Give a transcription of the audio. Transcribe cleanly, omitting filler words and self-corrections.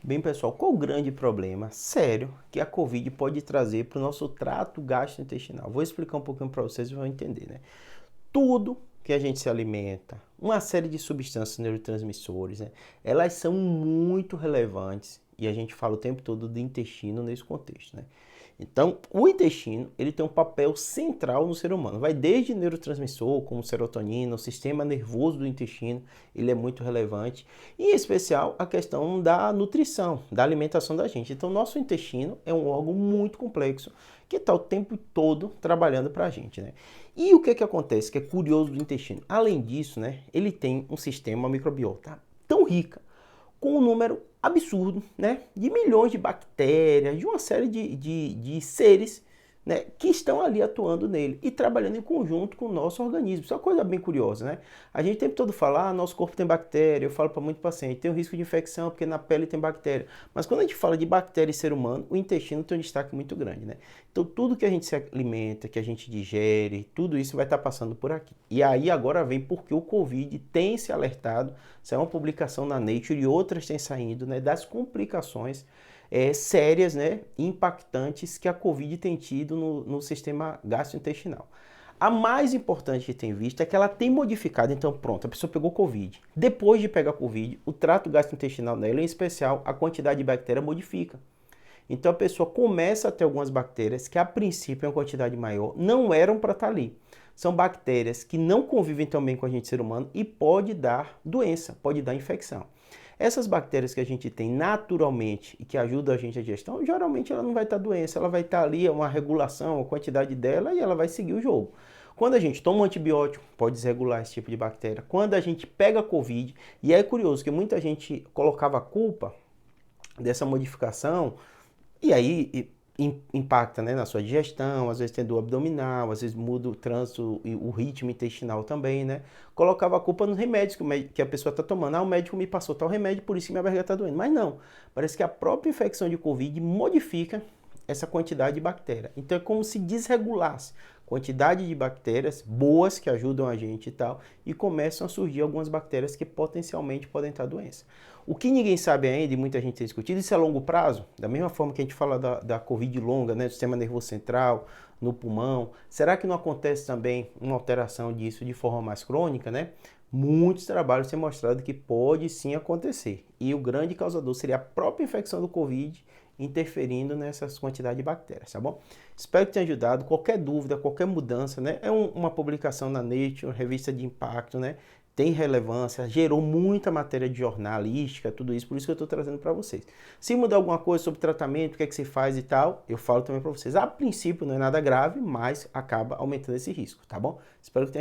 Bem, pessoal, qual o grande problema sério que a Covid pode trazer para o nosso trato gastrointestinal? Vou explicar um pouquinho para vocês e vão entender, né? Tudo que a gente se alimenta, uma série de substâncias neurotransmissores, né? Elas são muito relevantes e a gente fala o tempo todo do intestino nesse contexto, né? Então, o intestino, ele tem um papel central no ser humano. Vai desde neurotransmissor, como serotonina, o sistema nervoso do intestino, ele é muito relevante. E, em especial, a questão da nutrição, da alimentação da gente. Então, nosso intestino é um órgão muito complexo que está o tempo todo trabalhando para a gente, né? E o que acontece, que é curioso do intestino? Além disso, né, ele tem um sistema microbiota tão rica, com um número absurdo, né, de milhões de bactérias, de uma série de seres, né, que estão ali atuando nele e trabalhando em conjunto com o nosso organismo. Isso é uma coisa bem curiosa, né? A gente o tempo todo fala, nosso corpo tem bactéria, eu falo para muito paciente, tem um risco de infecção porque na pele tem bactéria. Mas quando a gente fala de bactéria e ser humano, o intestino tem um destaque muito grande, né? Então tudo que a gente se alimenta, que a gente digere, tudo isso vai estar passando por aqui. E aí agora vem porque o Covid tem se alertado, saiu uma publicação na Nature e outras têm saído, né, das complicações sérias, né, impactantes que a Covid tem tido no sistema gastrointestinal. A mais importante que tem visto é que ela tem modificado, então pronto, a pessoa pegou Covid. Depois de pegar Covid, o trato gastrointestinal dela, em especial, a quantidade de bactéria modifica. Então a pessoa começa a ter algumas bactérias que a princípio, em uma quantidade maior, não eram para estar ali. São bactérias que não convivem tão bem com a gente ser humano e pode dar doença, pode dar infecção. Essas bactérias que a gente tem naturalmente e que ajudam a gente a digestão, geralmente ela não vai estar doença, ela vai estar ali, uma regulação, a quantidade dela e ela vai seguir o jogo. Quando a gente toma um antibiótico, pode desregular esse tipo de bactéria. Quando a gente pega Covid, e é curioso que muita gente colocava a culpa dessa modificação e aí impacta, né, na sua digestão, às vezes tem dor abdominal, às vezes muda o trânsito e o ritmo intestinal também, né? Colocava a culpa nos remédios que a pessoa está tomando. O médico me passou tal remédio, por isso que minha barriga está doendo. Mas não, parece que a própria infecção de Covid modifica essa quantidade de bactéria. Então é como se desregulasse quantidade de bactérias boas que ajudam a gente e tal, e começam a surgir algumas bactérias que potencialmente podem estar doença. O que ninguém sabe ainda, e muita gente tem discutido, isso é a longo prazo, da mesma forma que a gente fala da Covid longa, né, do sistema nervoso central, no pulmão, será que não acontece também uma alteração disso de forma mais crônica, né? Muitos trabalhos têm mostrado que pode sim acontecer. E o grande causador seria a própria infecção do Covid interferindo nessas quantidades de bactérias, tá bom? Espero que tenha ajudado. Qualquer dúvida, qualquer mudança, né? É uma publicação na Nature, uma revista de impacto, né? Tem relevância, gerou muita matéria de jornalística, tudo isso, por isso que eu estou trazendo para vocês. Se mudar alguma coisa sobre tratamento, o que é que se faz e tal, eu falo também para vocês. A princípio não é nada grave, mas acaba aumentando esse risco, tá bom? Espero que tenha